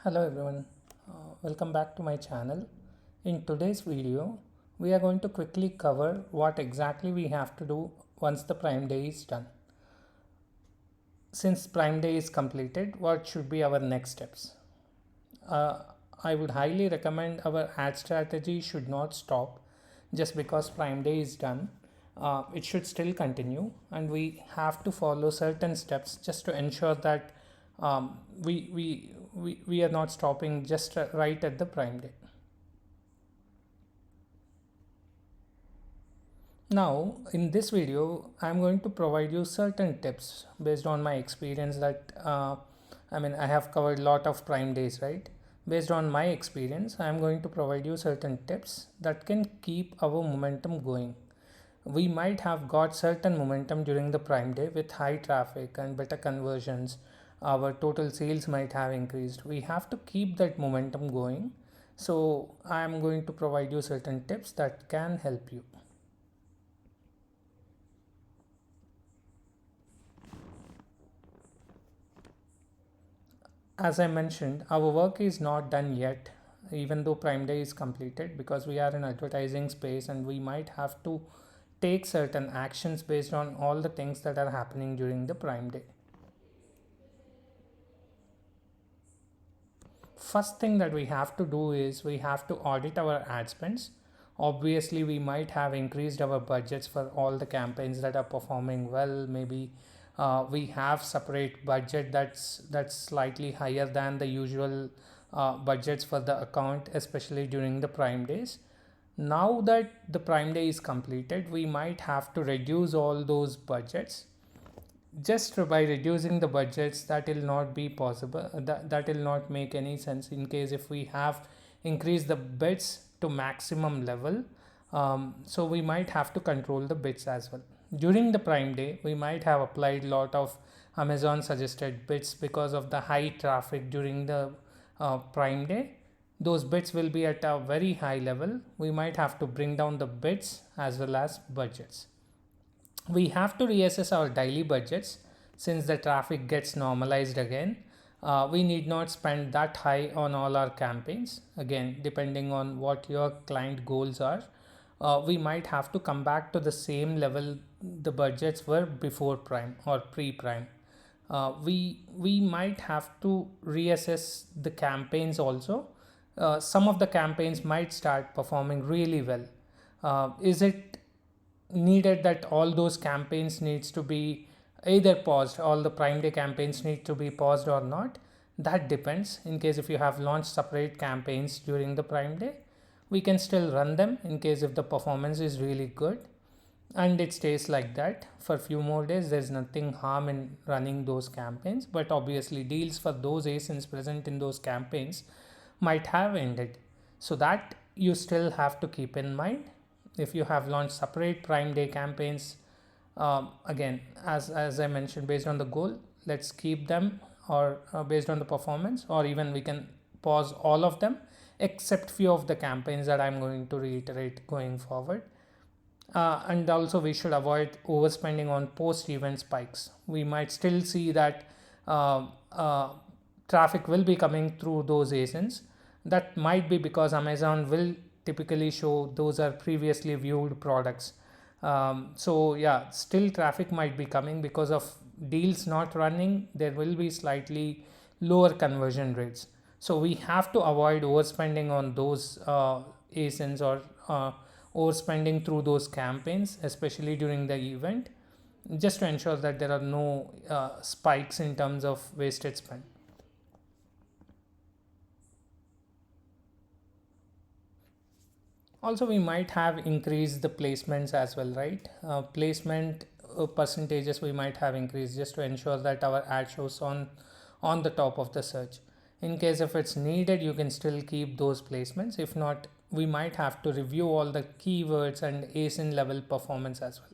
Hello everyone, welcome back to my channel. In today's video, we are going to quickly cover what exactly we have to do once the Prime Day is done. Since Prime Day is completed, what should be our next steps? Uh, I would highly recommend our ad strategy should not stop just because Prime Day is done. It should still continue, and we have to follow certain steps just to ensure that we are not stopping just right at the Prime Day. Now, in this video, I'm going to provide you certain tips based on my experience that I have covered a lot of Prime Days, right? Based on my experience, I'm going to provide you certain tips that can keep our momentum going. We might have got certain momentum during the Prime Day with high traffic and better conversions. Our total sales might have increased. We have to keep that momentum going. So, I'm going to provide you certain tips that can help you. As I mentioned, our work is not done yet, even though Prime Day is completed, because we are in advertising space and we might have to take certain actions based on all the things that are happening during the Prime Day. First thing that we have to do is we have to audit our ad spends. Obviously, we might have increased our budgets for all the campaigns that are performing well. Maybe we have separate budget that's slightly higher than the usual budgets for the account, especially during the Prime Days. Now that the Prime Day is completed, we might have to reduce all those budgets. Just by reducing the budgets, that will not be possible, that will not make any sense in case if we have increased the bids to maximum level. So we might have to control the bids as well. During the Prime Day, we might have applied lot of Amazon suggested bids because of the high traffic during the Prime Day. Those bids will be at a very high level. We might have to bring down the bids as well as budgets. We have to reassess our daily budgets since the traffic gets normalized again. We need not spend that high on all our campaigns. Again, depending on what your client goals are, we might have to come back to the same level the budgets were before Prime or pre-Prime. We might have to reassess the campaigns also. Some of the campaigns might start performing really well. Is it needed that all those campaigns needs to be either paused, all the Prime Day campaigns need to be paused or not? That depends. In case if you have launched separate campaigns during the Prime Day, we can still run them in case if the performance is really good and it stays like that for few more days. There's nothing harm in running those campaigns, but obviously deals for those ASINs present in those campaigns might have ended, so that you still have to keep in mind. If you have launched separate Prime Day campaigns, again, as I mentioned, based on the goal, let's keep them, or based on the performance, or even we can pause all of them except few of the campaigns that I'm going to reiterate going forward. And also we should avoid overspending on post event spikes. We might still see that traffic will be coming through those ASINs. That might be because Amazon will typically show those are previously viewed products. So yeah, still traffic might be coming because of deals not running. There will be slightly lower conversion rates. So we have to avoid overspending on those ASINs, or overspending through those campaigns, especially during the event, just to ensure that there are no spikes in terms of wasted spend. Also, we might have increased the placements as well, right? Placement percentages we might have increased just to ensure that our ad shows on the top of the search. In case if it's needed, you can still keep those placements. If not, we might have to review all the keywords and ASIN level performance as well.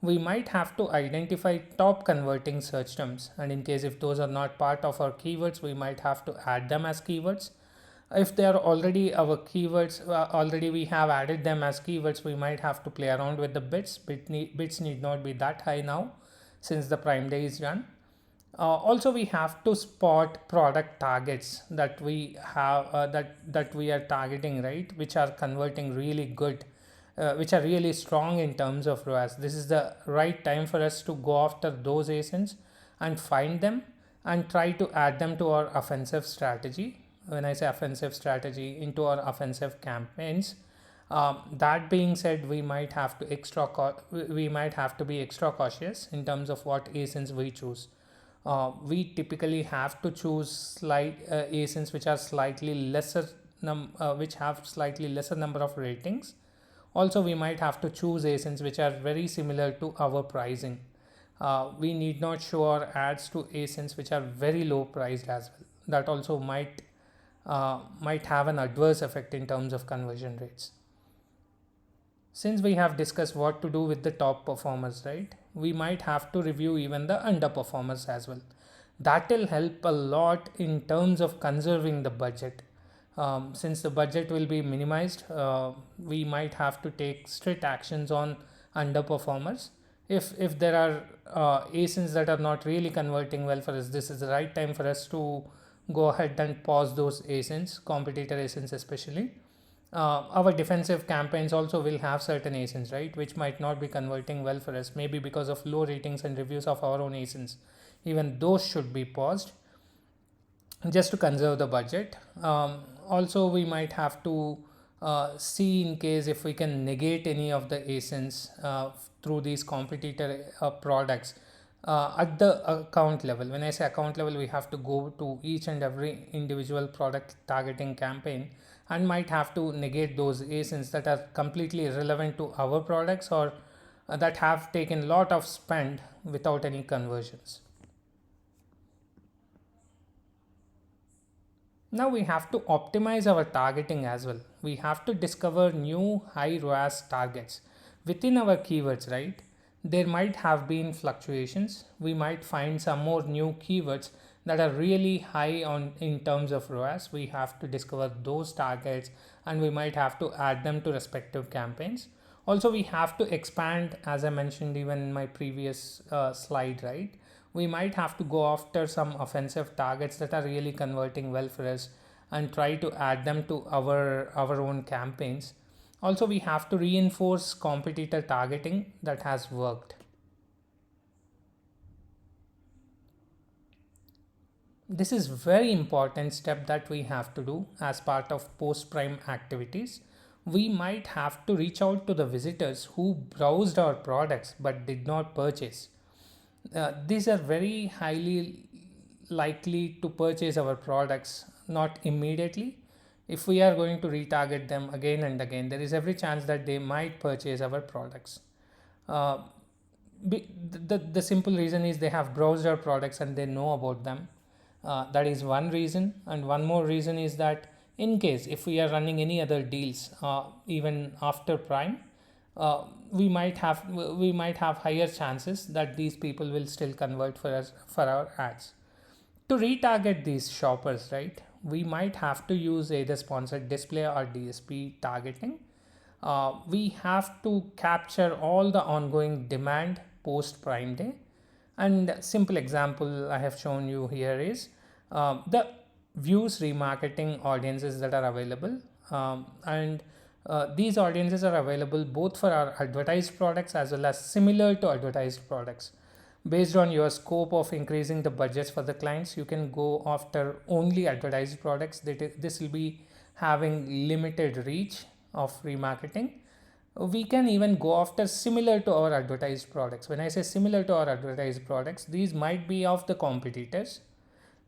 We might have to identify top converting search terms, and in case if those are not part of our keywords, we might have to add them as keywords. If they are already our keywords, already we have added them as keywords, we might have to play around with the bits. Bits need not be that high now since the Prime Day is done. Also, we have to spot product targets that we have that we are targeting, right, which are converting really good, which are really strong in terms of ROAS. This is the right time for us to go after those ASINs and find them and try to add them to our offensive strategy. When I say offensive strategy, into our offensive campaigns. That being said, we might have to be extra cautious in terms of what ASINs we choose. We typically have to choose ASINs which are slightly lesser which have slightly lesser number of ratings. Also, we might have to choose ASINs which are very similar to our pricing. We need not show our ads to ASINs which are very low priced as well. That also might have an adverse effect in terms of conversion rates. Since we have discussed what to do with the top performers, right, we might have to review even the underperformers as well. That will help a lot in terms of conserving the budget. Since the budget will be minimized, we might have to take strict actions on underperformers. If there are ASINs that are not really converting well for us, this is the right time for us to go ahead and pause those ASINs, competitor ASINs especially. Our defensive campaigns also will have certain ASINs, right, which might not be converting well for us, maybe because of low ratings and reviews of our own ASINs. Even those should be paused just to conserve the budget. Also, we might have to see in case if we can negate any of the ASINs through these competitor products at the account level. When I say account level, we have to go to each and every individual product targeting campaign and might have to negate those ASINs that are completely irrelevant to our products or that have taken a lot of spend without any conversions. Now we have to optimize our targeting as well. We have to discover new high ROAS targets within our keywords, right? There might have been fluctuations. We might find some more new keywords that are really high on in terms of ROAS. We have to discover those targets and we might have to add them to respective campaigns. Also, we have to expand, as I mentioned even in my previous slide, right? We might have to go after some offensive targets that are really converting well for us and try to add them to our own campaigns. Also, we have to reinforce competitor targeting that has worked. This is very important step that we have to do as part of post prime activities. We might have to reach out to the visitors who browsed our products but did not purchase. These are very highly likely to purchase our products, not immediately. If we are going to retarget them again and again, there is every chance that they might purchase our products. Uh, the simple reason is they have browsed our products and they know about them. That is one reason, and one more reason is that in case if we are running any other deals even after prime, we might have higher chances that these people will still convert for us for our ads. To retarget these shoppers, right, we might have to use either sponsored display or DSP targeting. We have to capture all the ongoing demand post prime day, and simple example I have shown you here is the views remarketing audiences that are available, and these audiences are available both for our advertised products as well as similar to advertised products. Based on your scope of increasing the budgets for the clients, you can go after only advertised products. This will be having limited reach of remarketing. We can even go after similar to our advertised products. When I say similar to our advertised products, these might be of the competitors.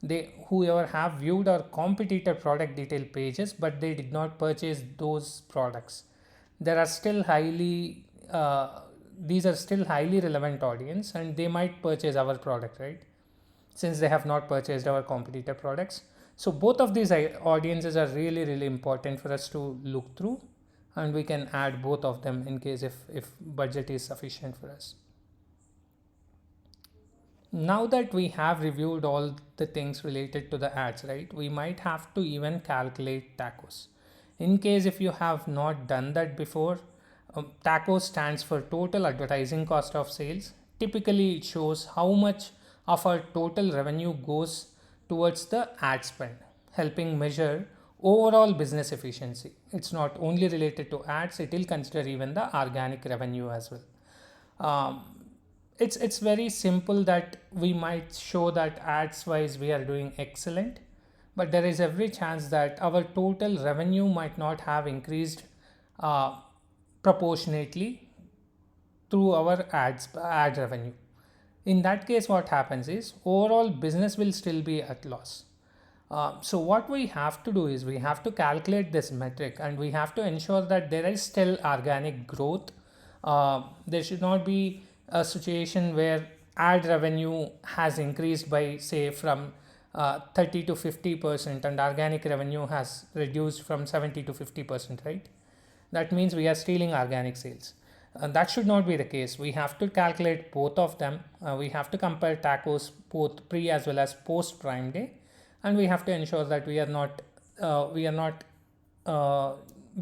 They whoever have viewed our competitor product detail pages but they did not purchase those products. There are still highly these are still highly relevant audience and they might purchase our product, right, since they have not purchased our competitor products. So both of these audiences are really important for us to look through, and we can add both of them in case if budget is sufficient for us. Now that we have reviewed all the things related to the ads, right, we might have to even calculate tacos. In case if you have not done that before, TACO stands for total advertising cost of sales. Typically it shows how much of our total revenue goes towards the ad spend, helping measure overall business efficiency. It's not only related to ads, it will consider even the organic revenue as well. Um, it's very simple that we might show that ads wise we are doing excellent, but there is every chance that our total revenue might not have increased uh, proportionately through our ad revenue. In that case, what happens is overall business will still be at loss. So what we have to do is we have to calculate this metric and we have to ensure that there is still organic growth. There should not be a situation where ad revenue has increased by say from 30 to 50% and organic revenue has reduced from 70 to 50%, right? That means we are stealing organic sales. That should not be the case. We have to calculate both of them. We have to compare tacos both pre as well as post Prime Day, and we have to ensure that we are not uh,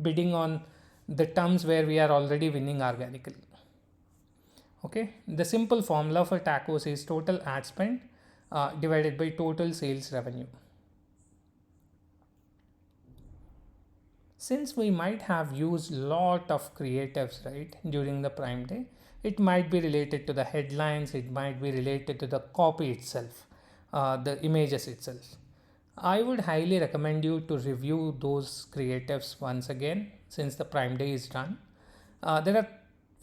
bidding on the terms where we are already winning organically. Okay, the simple formula for tacos is total ad spend divided by total sales revenue. Since we might have used lot of creatives right during the Prime Day, it might be related to the headlines, it might be related to the copy itself, the images itself. I would highly recommend you to review those creatives once again since the Prime Day is done. There are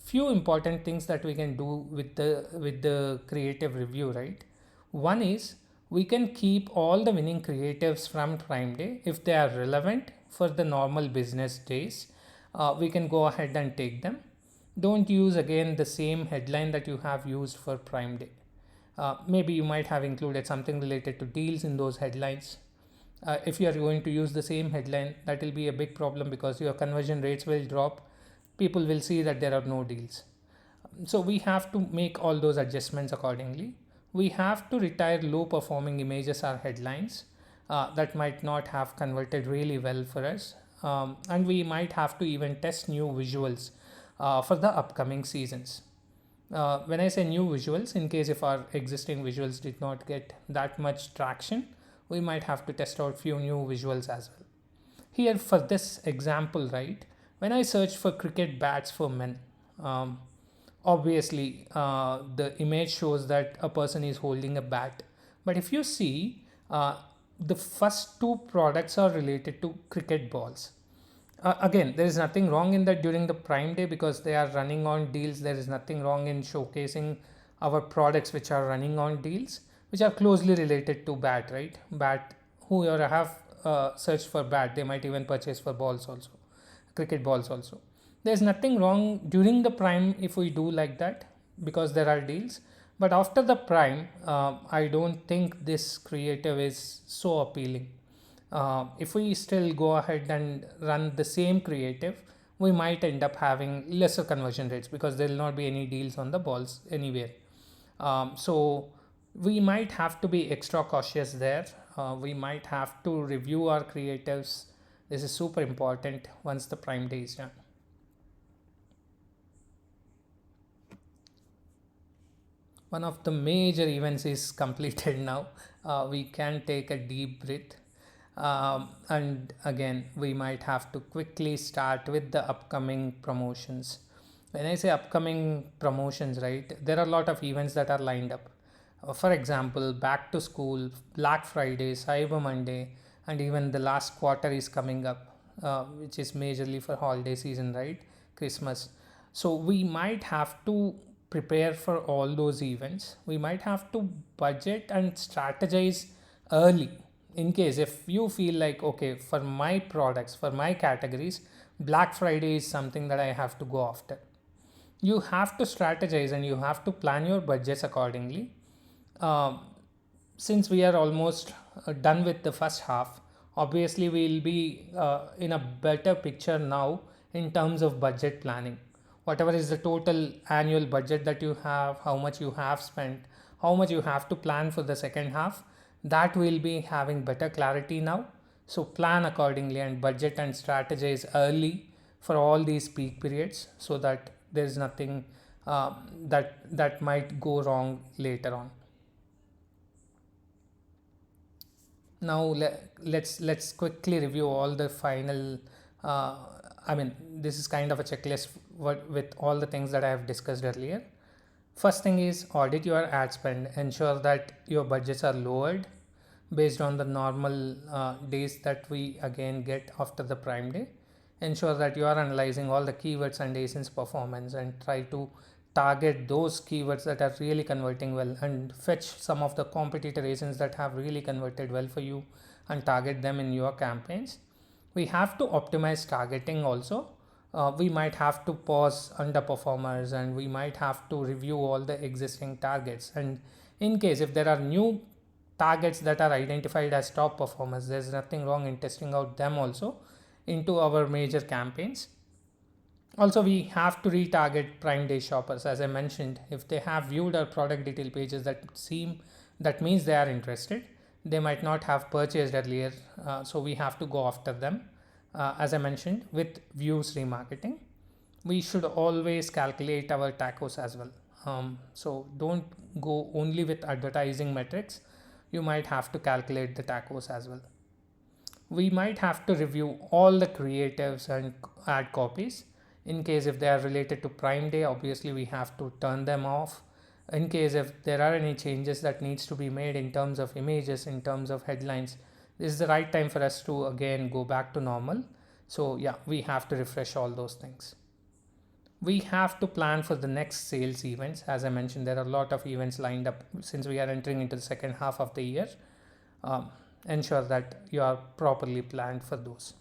few important things that we can do with the creative review, right? One is we can keep all the winning creatives from Prime Day if they are relevant for the normal business days. We can go ahead and take them. Don't use again the same headline that you have used for Prime Day. Maybe you might have included something related to deals in those headlines. If you are going to use the same headline, that will be a big problem because your conversion rates will drop. People will see that there are no deals. So we have to make all those adjustments accordingly. We have to retire low performing images or headlines that might not have converted really well for us. And we might have to even test new visuals for the upcoming seasons. When I say new visuals, in case if our existing visuals did not get that much traction, we might have to test out few new visuals as well. Here for this example, right, when I search for cricket bats for men, um, obviously the image shows that a person is holding a bat. But if you see, the first two products are related to cricket balls. Again, there is nothing wrong in that during the Prime Day because they are running on deals. There is nothing wrong in showcasing our products which are running on deals, which are closely related to bat, right? Bat, whoever have searched for bat, they might even purchase for balls also, cricket balls also. There's nothing wrong during the Prime if we do like that because there are deals. But after the Prime, I don't think this creative is so appealing. If we still go ahead and run the same creative, we might end up having lesser conversion rates because there will not be any deals on the balls anywhere. So we might have to be extra cautious there. We might have to review our creatives. This is super important once the Prime Day is done. One of the major events is completed now. We can take a deep breath. And again, we might have to quickly start with the upcoming promotions. When I say upcoming promotions, right, there are a lot of events that are lined up. For example, back to school, Black Friday, Cyber Monday, and even the last quarter is coming up, which is majorly for holiday season, right? Christmas. So we might have to prepare for all those events. We might have to budget and strategize early in case if you feel like, okay, for my products, for my categories, Black Friday is something that I have to go after. You have to strategize and you have to plan your budgets accordingly. um, since we are almost done with the first half, obviously we'll be in a better picture now in terms of budget planning. Whatever is the total annual budget that you have, how much you have spent, how much you have to plan for the second half, that will be having better clarity now. So plan accordingly and budget and strategize early for all these peak periods so that there's nothing that might go wrong later on. Now let's quickly review all the final uh, I mean, this is kind of a checklist with all the things that I have discussed earlier. First thing is audit your ad spend. Ensure that your budgets are lowered based on the normal days that we again get after the Prime Day. Ensure that you are analyzing all the keywords and ASIN's performance and try to target those keywords that are really converting well, and fetch some of the competitor ASINs that have really converted well for you and target them in your campaigns. We have to optimize targeting also. We might have to pause underperformers, and we might have to review all the existing targets, and in case if there are new targets that are identified as top performers, there's nothing wrong in testing out them also into our major campaigns. Also, we have to retarget Prime Day shoppers. As I mentioned, if they have viewed our product detail pages, that means they are interested. They might not have purchased earlier, so we have to go after them. As I mentioned, with views remarketing, we should always calculate our tacos as well. So don't go only with advertising metrics. You might have to calculate the tacos as well. We might have to review all the creatives and ad copies. In case if they are related to Prime Day, obviously we have to turn them off. In case if there are any changes that needs to be made in terms of images, in terms of headlines, this is the right time for us to again go back to normal. So yeah, we have to refresh all those things. We have to plan for the next sales events. As I mentioned, there are a lot of events lined up since we are entering into the second half of the year. um, Ensure that you are properly planned for those,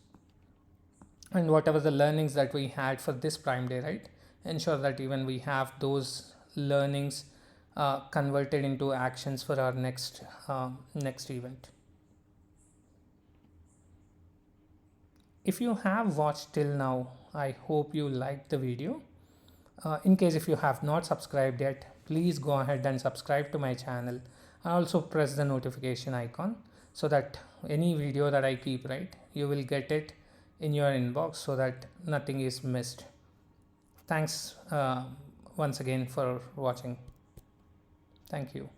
and whatever the learnings that we had for this Prime Day, right, ensure that even we have those learnings converted into actions for our next event. If you have watched till now, I hope you liked the video. In case if you have not subscribed yet, please go ahead and subscribe to my channel, and also press the notification icon so that any video that I keep, right, you will get it in your inbox so that nothing is missed. Thanks once again for watching. Thank you.